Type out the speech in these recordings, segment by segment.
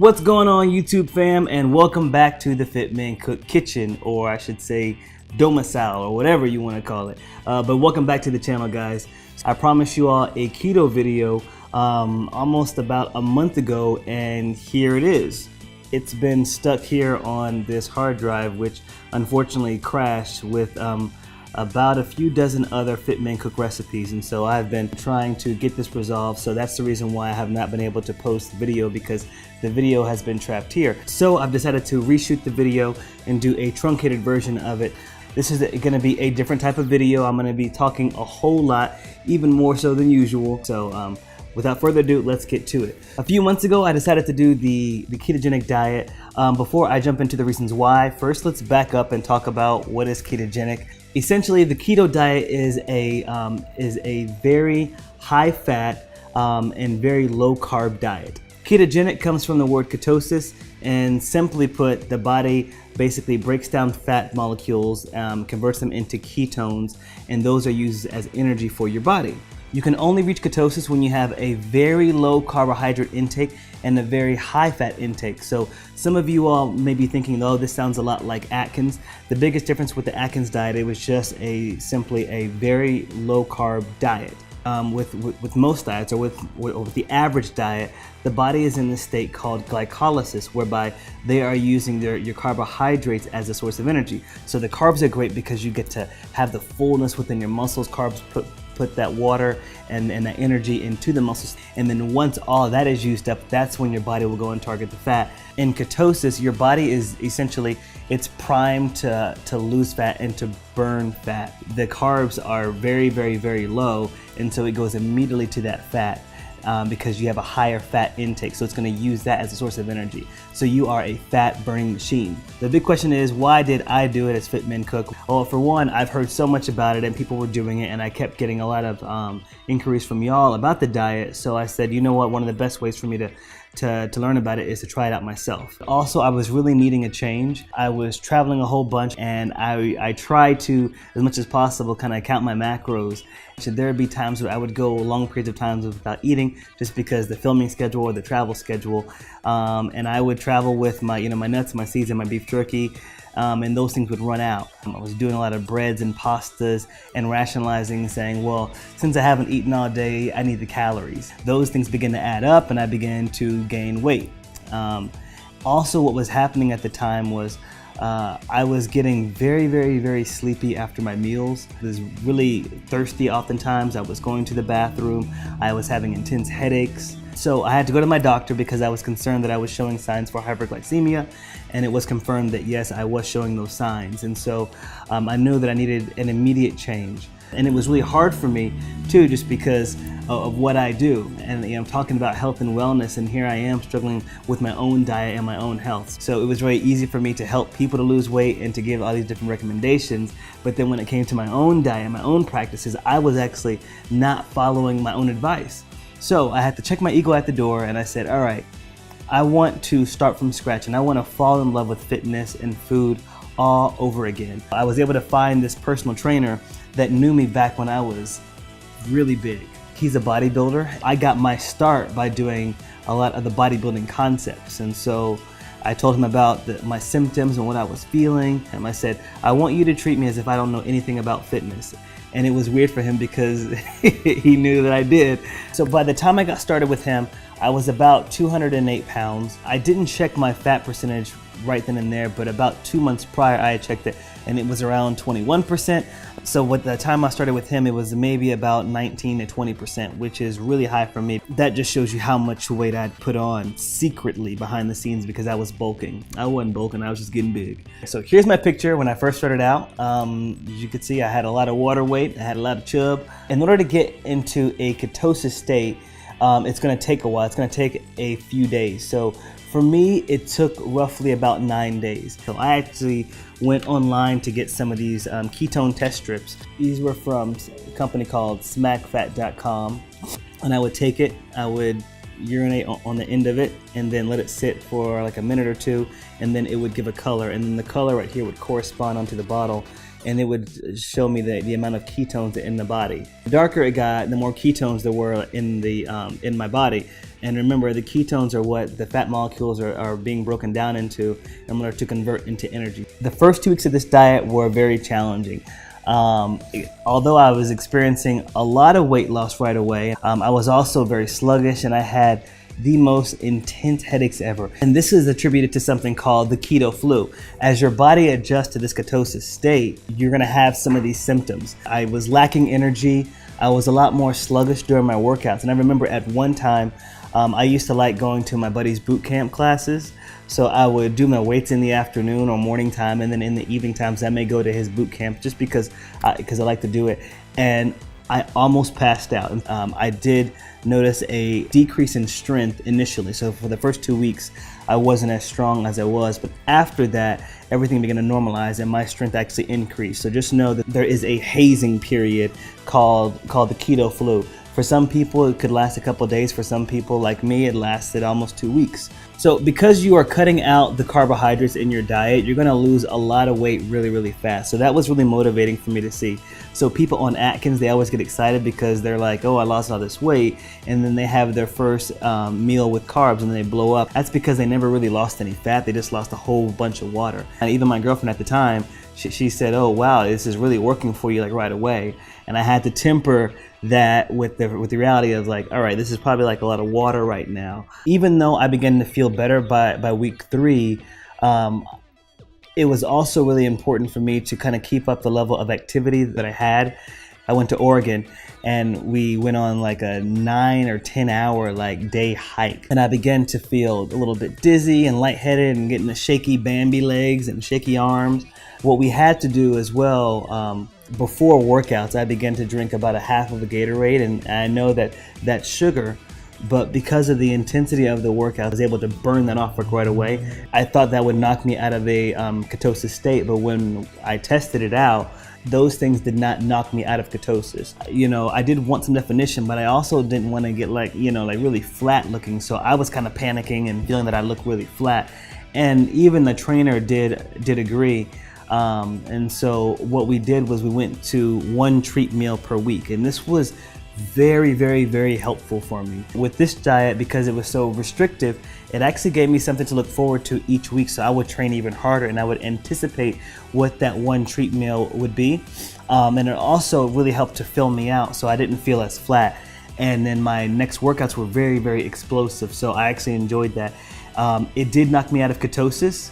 What's going on, YouTube fam, and welcome back to the Fit Man Cook Kitchen, or I should say domicile, or whatever you want to call it. But welcome back to the channel, guys. I promised you all a keto video almost about a month ago, and here it is. It's been stuck here on this hard drive, which unfortunately crashed with about a few dozen other Fit Man Cook recipes, and so I've been trying to get this resolved. So that's the reason why I have not been able to post the video, because the video has been trapped here. So I've decided to reshoot the video and do a truncated version of it. This is going to be a different type of video. I'm going to be talking a whole lot, even more so than usual. So without further ado, let's get to it. A few months ago, I decided to do the ketogenic diet. Before I jump into the reasons why, first let's back up and talk about what is ketogenic. Essentially, the keto diet is a very high fat and very low carb diet. Ketogenic comes from the word ketosis, and simply put, the body basically breaks down fat molecules, converts them into ketones, and those are used as energy for your body. You can only reach ketosis when you have a very low carbohydrate intake and a very high fat intake. So some of you all may be thinking, oh, this sounds a lot like Atkins. The biggest difference with the Atkins diet, it was just simply a very low carb diet. With most diets, or with the average diet, the body is in this state called glycolysis, whereby they are using your carbohydrates as a source of energy. So the carbs are great because you get to have the fullness within your muscles. Carbs put that water and that energy into the muscles, and then once all that is used up, that's when your body will go and target the fat. In ketosis, your body is essentially, it's primed to lose fat and to burn fat. The carbs are very, very, very low, and so it goes immediately to that fat because you have a higher fat intake, so it's going to use that as a source of energy. So you are a fat burning machine. The big question is, why did I do it as Fit Man Cook? Well, for one, I've heard so much about it and people were doing it, and I kept getting a lot of inquiries from y'all about the diet. So I said, you know what, one of the best ways for me to learn about it is to try it out myself. Also, I was really needing a change. I was traveling a whole bunch, and I tried to, as much as possible, kind of count my macros. So there would be times where I would go long periods of times without eating, just because the filming schedule or the travel schedule. And I would travel with my nuts, my seeds, and my beef jerky. And those things would run out. I was doing a lot of breads and pastas and rationalizing, saying, well, since I haven't eaten all day, I need the calories. Those things began to add up, and I began to gain weight. Also, what was happening at the time was I was getting very, very, very sleepy after my meals. I was really thirsty oftentimes. I was going to the bathroom. I was having intense headaches. So I had to go to my doctor because I was concerned that I was showing signs for hyperglycemia, and it was confirmed that yes, I was showing those signs. And so I knew that I needed an immediate change. And it was really hard for me too, just because of what I do. And I'm talking about health and wellness, and here I am struggling with my own diet and my own health. So it was very easy for me to help people to lose weight and to give all these different recommendations. But then when it came to my own diet, my own practices, I was actually not following my own advice. So I had to check my ego at the door, and I said, all right, I want to start from scratch, and I want to fall in love with fitness and food all over again. I was able to find this personal trainer that knew me back when I was really big. He's a bodybuilder. I got my start by doing a lot of the bodybuilding concepts, and so I told him about my symptoms and what I was feeling, and I said, I want you to treat me as if I don't know anything about fitness. And it was weird for him because he knew that I did. So by the time I got started with him, I was about 208 pounds. I didn't check my fat percentage right then and there, but about 2 months prior I had checked it, and it was around 21%. So with the time I started with him, it was maybe about 19 to 20%, which is really high for me. That just shows you how much weight I'd put on secretly behind the scenes, because I was bulking. I wasn't bulking, I was just getting big. So here's my picture when I first started out. As you can see, I had a lot of water weight, I had a lot of chub. In order to get into a ketosis state, it's gonna take a while. It's gonna take a few days. So for me, it took roughly about 9 days. So I actually went online to get some of these ketone test strips. These were from a company called smackfat.com. And I would take it, I would urinate on the end of it, and then let it sit for like a minute or two, and then it would give a color. And then the color right here would correspond onto the bottle. and it would show me the amount of ketones in the body. The darker it got, the more ketones there were in my body. And remember, the ketones are what the fat molecules are being broken down into in order to convert into energy. The first 2 weeks of this diet were very challenging. Although I was experiencing a lot of weight loss right away, I was also very sluggish, and I had the most intense headaches ever. And this is attributed to something called the keto flu. As your body adjusts to this ketosis state, you're gonna have some of these symptoms. I was lacking energy. I was a lot more sluggish during my workouts. And I remember at one time, I used to like going to my buddy's boot camp classes. So I would do my weights in the afternoon or morning time, and then in the evening times I may go to his boot camp just because I like to do it. And I almost passed out. I did notice a decrease in strength initially. So for the first 2 weeks, I wasn't as strong as I was. But after that, everything began to normalize and my strength actually increased. So just know that there is a hazing period called the keto flu. For some people, it could last a couple of days. For some people, like me, it lasted almost 2 weeks. So because you are cutting out the carbohydrates in your diet, you're gonna lose a lot of weight really, really fast. So that was really motivating for me to see. So people on Atkins, they always get excited because they're like, oh, I lost all this weight. And then they have their first meal with carbs and they blow up. That's because they never really lost any fat. They just lost a whole bunch of water. And even my girlfriend at the time, she said, oh, wow, this is really working for you like right away. And I had to temper that with the reality of like, all right, this is probably like a lot of water right now. Even though I began to feel better by week 3, it was also really important for me to kind of keep up the level of activity that I had. I went to Oregon and we went on like a 9 or 10 hour like day hike. And I began to feel a little bit dizzy and lightheaded and getting the shaky Bambi legs and shaky arms. What we had to do as well, before workouts, I began to drink about a half of a Gatorade, and I know that that's sugar, but because of the intensity of the workout, I was able to burn that off right away. I thought that would knock me out of a ketosis state, but when I tested it out, those things did not knock me out of ketosis. You know, I did want some definition, but I also didn't want to get like, you know, like really flat looking. So I was kind of panicking and feeling that I looked really flat. And even the trainer did agree. And so what we did was we went to 1 treat meal per week, and this was very, very, very helpful for me. With this diet, because it was so restrictive, it actually gave me something to look forward to each week, so I would train even harder and I would anticipate what that 1 treat meal would be. And it also really helped to fill me out so I didn't feel as flat. And then my next workouts were very, very explosive, so I actually enjoyed that. It did knock me out of ketosis,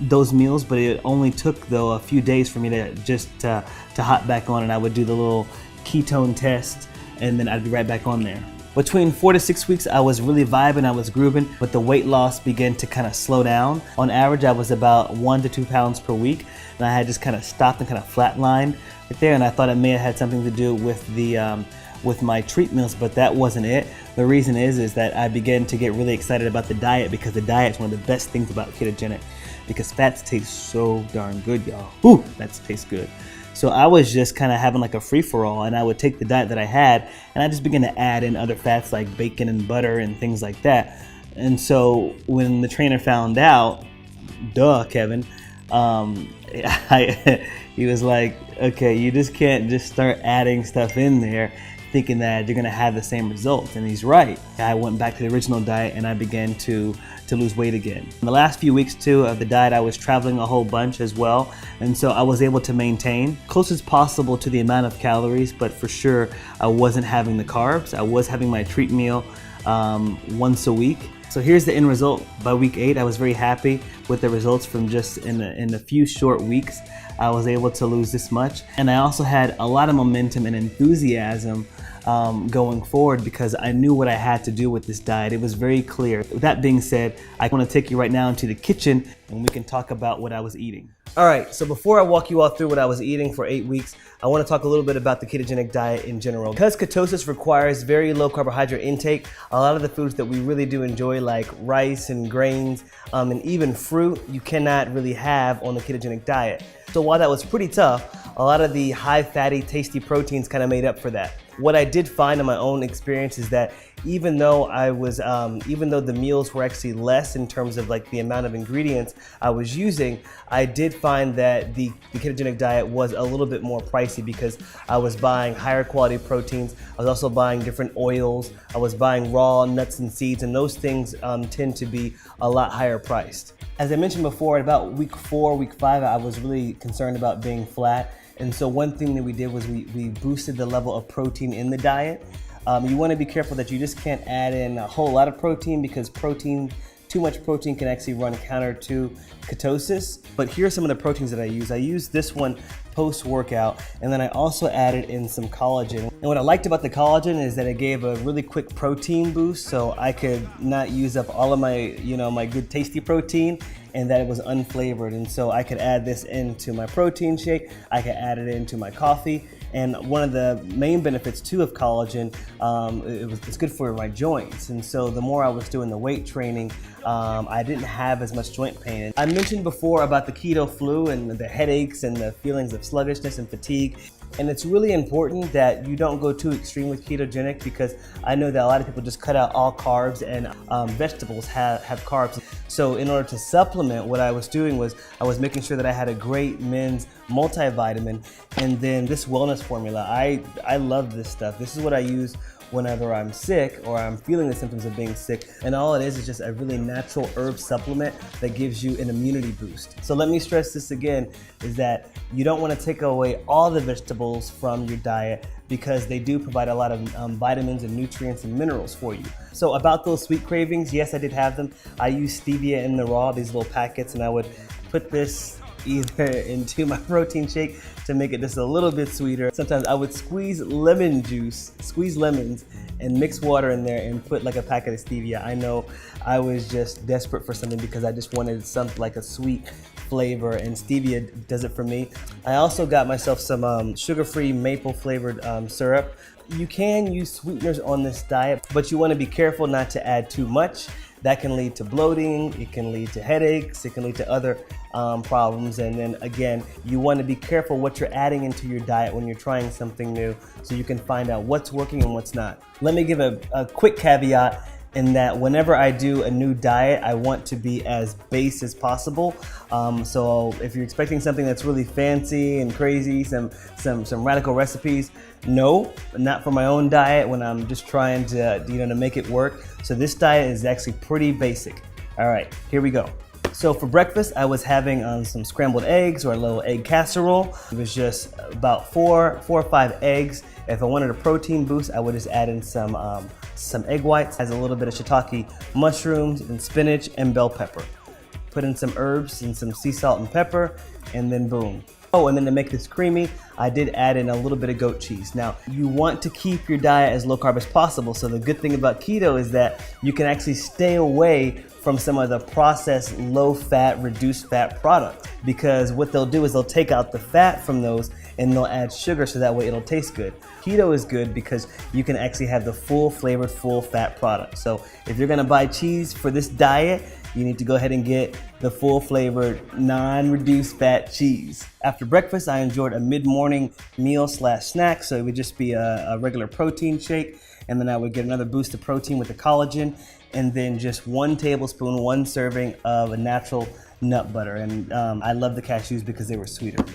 those meals, but it only took though a few days for me to hop back on, and I would do the little ketone test and then I'd be right back on there. Between 4 to 6 weeks, I was really vibing, I was grooving, but the weight loss began to kind of slow down. On average, I was about 1 to 2 pounds per week, and I had just kind of stopped and kind of flatlined right there, and I thought it may have had something to do with with my treat meals, but that wasn't it. The reason is that I began to get really excited about the diet, because the diet is one of the best things about ketogenic, because fats taste so darn good, y'all. Ooh, fats taste good. So I was just kind of having like a free-for-all, and I would take the diet that I had and I just began to add in other fats like bacon and butter and things like that. And so when the trainer found out, duh, Kevin, he was like, okay, you just can't just start adding stuff in there thinking that you're gonna have the same results. And he's right. I went back to the original diet and I began to lose weight again. In the last few weeks too of the diet, I was traveling a whole bunch as well. And so I was able to maintain close as possible to the amount of calories, but for sure I wasn't having the carbs. I was having my treat meal once a week. So here's the end result. By week 8, I was very happy with the results from just in a few short weeks. I was able to lose this much. And I also had a lot of momentum and enthusiasm going forward, because I knew what I had to do with this diet. It was very clear. With that being said, I want to take you right now into the kitchen and we can talk about what I was eating. All right, so before I walk you all through what I was eating for 8 weeks, I want to talk a little bit about the ketogenic diet in general. Because ketosis requires very low carbohydrate intake, a lot of the foods that we really do enjoy, like rice and grains, and even fruit, you cannot really have on the ketogenic diet. So while that was pretty tough, a lot of the high fatty, tasty proteins kind of made up for that. what I did find in my own experience is that even though the meals were actually less in terms of like the amount of ingredients I was using, I did find that the ketogenic diet was a little bit more pricey because I was buying higher quality proteins. I was also buying different oils. I was buying raw nuts and seeds, and those things tend to be a lot higher priced. As I mentioned before, at about week 4, week 5, I was really concerned about being flat. And so one thing that we did was we boosted the level of protein in the diet. You want to be careful that you just can't add in a whole lot of protein, because too much protein can actually run counter to ketosis. But here are some of the proteins that I use. I use this one post-workout, and then I also added in some collagen. And what I liked about the collagen is that it gave a really quick protein boost, so I could not use up all of my, my good tasty protein, and that it was unflavored. And so I could add this into my protein shake, I could add it into my coffee. And one of the main benefits too of collagen, it's good for my joints. And so the more I was doing the weight training, I didn't have as much joint pain. I mentioned before about the keto flu and the headaches and the feelings of sluggishness and fatigue. And it's really important that you don't go too extreme with ketogenic, because I know that a lot of people just cut out all carbs, and vegetables have carbs. So in order to supplement, what I was doing was I was making sure that I had a great men's multivitamin, and then this wellness formula. I love this stuff. This is what I use whenever I'm sick or I'm feeling the symptoms of being sick. And all it is just a really natural herb supplement that gives you an immunity boost. So let me stress this again, is that you don't want to take away all the vegetables from your diet, because they do provide a lot of vitamins and nutrients and minerals for you. So about those sweet cravings, yes, I did have them. I use stevia in the raw, these little packets, and I would put this either into my protein shake to make it just a little bit sweeter. Sometimes I would squeeze lemons and mix water in there and put like a packet of stevia. I know I was just desperate for something because I just wanted something like a sweet flavor, and stevia does it for me. I also got myself some sugar-free maple flavored syrup. You can use sweeteners on this diet, but you want to be careful not to add too much. That can lead to bloating, it can lead to headaches, it can lead to other problems. And then again, you want to be careful what you're adding into your diet when you're trying something new, so you can find out what's working and what's not. Let me give a quick caveat in that whenever I do a new diet, I want to be as base as possible. So if you're expecting something that's really fancy and crazy, some radical recipes, no, not for my own diet when I'm just trying to make it work. So this diet is actually pretty basic. All right, here we go. So for breakfast, I was having some scrambled eggs, or a little egg casserole. It was just about four or five eggs. If I wanted a protein boost, I would just add in some egg whites, has a little bit of shiitake mushrooms and spinach and bell pepper. Put in some herbs and some sea salt and pepper, and then boom. Oh, and then to make this creamy, I did add in a little bit of goat cheese. Now, you want to keep your diet as low carb as possible. So the good thing about keto is that you can actually stay away from some of the processed low fat, reduced fat products, because what they'll do is they'll take out the fat from those and they'll add sugar, so that way it'll taste good. Keto is good because you can actually have the full flavored, full fat product. So if you're gonna buy cheese for this diet, you need to go ahead and get the full flavored, non-reduced fat cheese. After breakfast, I enjoyed a mid-morning meal / snack. So it would just be a regular protein shake. And then I would get another boost of protein with the collagen, and then just 1 tablespoon, 1 serving of a natural nut butter. And I love the cashews because they were sweeter.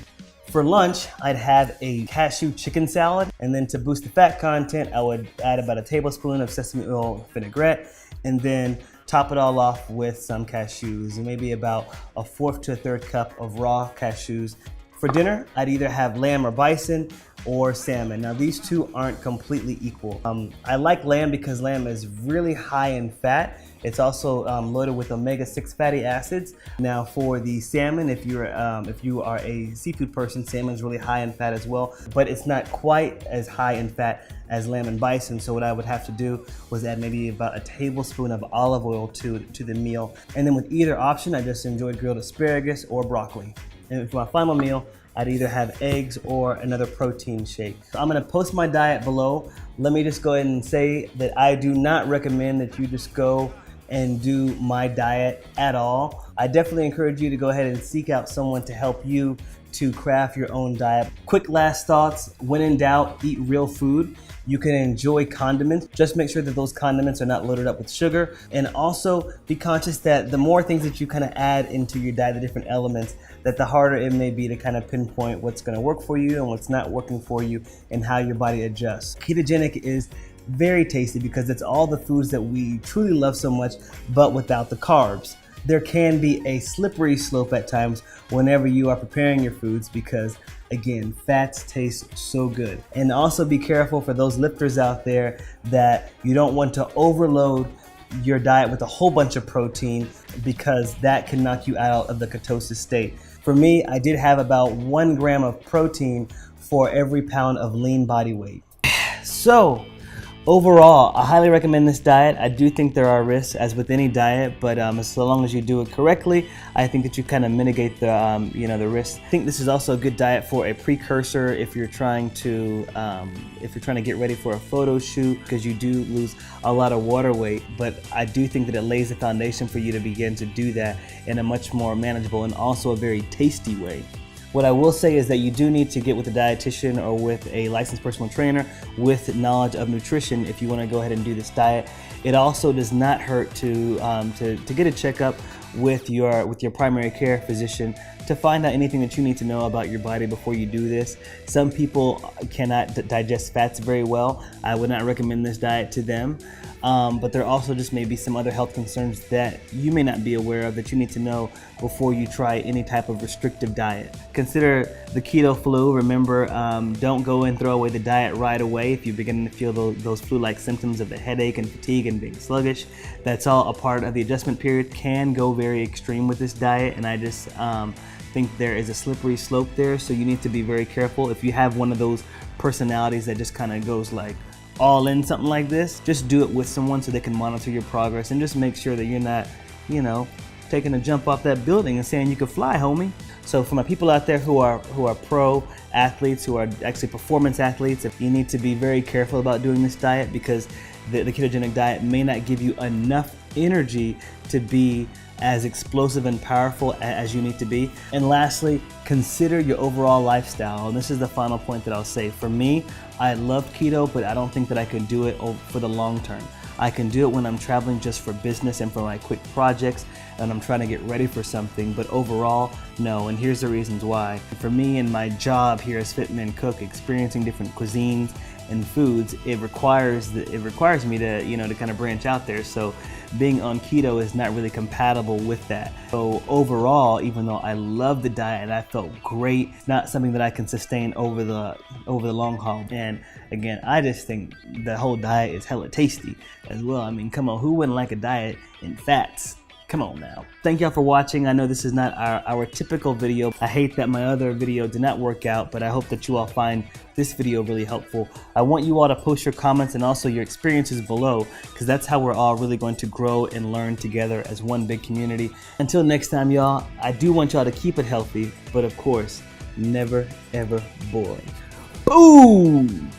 For lunch, I'd have a cashew chicken salad, and then to boost the fat content, I would add about a tablespoon of sesame oil vinaigrette, and then top it all off with some cashews, and maybe about a 1/4 to 1/3 cup of raw cashews. For dinner, I'd either have lamb or bison or salmon. Now these two aren't completely equal. I like lamb because lamb is really high in fat. It's also loaded with omega-6 fatty acids. Now for the salmon, if you are a seafood person, salmon is really high in fat as well, but it's not quite as high in fat as lamb and bison. So what I would have to do was add maybe about a tablespoon of olive oil to the meal. And then with either option, I just enjoyed grilled asparagus or broccoli. And for my final meal, I'd either have eggs or another protein shake. So I'm gonna post my diet below. Let me just go ahead and say that I do not recommend that you just go and do my diet at all. I definitely encourage you to go ahead and seek out someone to help you to craft your own diet. Quick last thoughts: when in doubt, eat real food. You can enjoy condiments. Just make sure that those condiments are not loaded up with sugar. And also be conscious that the more things that you kind of add into your diet, the different elements, that the harder it may be to kind of pinpoint what's going to work for you and what's not working for you and how your body adjusts. Ketogenic is very tasty because it's all the foods that we truly love so much, but without the carbs. There can be a slippery slope at times whenever you are preparing your foods because, again, fats taste so good. And also be careful for those lifters out there that you don't want to overload your diet with a whole bunch of protein because that can knock you out of the ketosis state. For me, I did have about 1 gram of protein for every pound of lean body weight. So, overall, I highly recommend this diet. I do think there are risks, as with any diet, but so long as you do it correctly, I think that you kind of mitigate the the risks. I think this is also a good diet for a precursor if you're trying to get ready for a photo shoot, because you do lose a lot of water weight. But I do think that it lays the foundation for you to begin to do that in a much more manageable and also a very tasty way. What I will say is that you do need to get with a dietitian or with a licensed personal trainer with knowledge of nutrition if you want to go ahead and do this diet. It also does not hurt to get a checkup with your primary care physician to find out anything that you need to know about your body before you do this. Some people cannot digest fats very well. I would not recommend this diet to them. But there also just may be some other health concerns that you may not be aware of that you need to know before you try any type of restrictive diet. Consider the keto flu. Remember, don't go and throw away the diet right away if you're beginning to feel those flu-like symptoms of the headache and fatigue and being sluggish. That's all a part of the adjustment period. Can go very extreme with this diet, and I just think there is a slippery slope there, so you need to be very careful. If you have one of those personalities that just kind of goes like all in something like this, just do it with someone so they can monitor your progress and just make sure that you're not, taking a jump off that building and saying you could fly, homie. So for my people out there who are pro athletes, who are actually performance athletes, you need to be very careful about doing this diet because the ketogenic diet may not give you enough energy to be as explosive and powerful as you need to be. And lastly, consider your overall lifestyle. And this is the final point that I'll say. For me, I love keto, but I don't think that I can do it for the long term. I can do it when I'm traveling just for business and for my quick projects and I'm trying to get ready for something, but overall, no. And here's the reasons why. For me and my job here as Fitman Cook, experiencing different cuisines and foods, it requires me to to kind of branch out there. So being on keto is not really compatible with that. So overall, even though I love the diet and I felt great, it's not something that I can sustain over the long haul. And again, I just think the whole diet is hella tasty as well. I mean, come on, who wouldn't like a diet in fats? Come on now. Thank y'all for watching. I know this is not our typical video. I hate that my other video did not work out, but I hope that you all find this video really helpful. I want you all to post your comments and also your experiences below, because that's how we're all really going to grow and learn together as one big community. Until next time, y'all, I do want y'all to keep it healthy, but of course, never ever boring. Boom!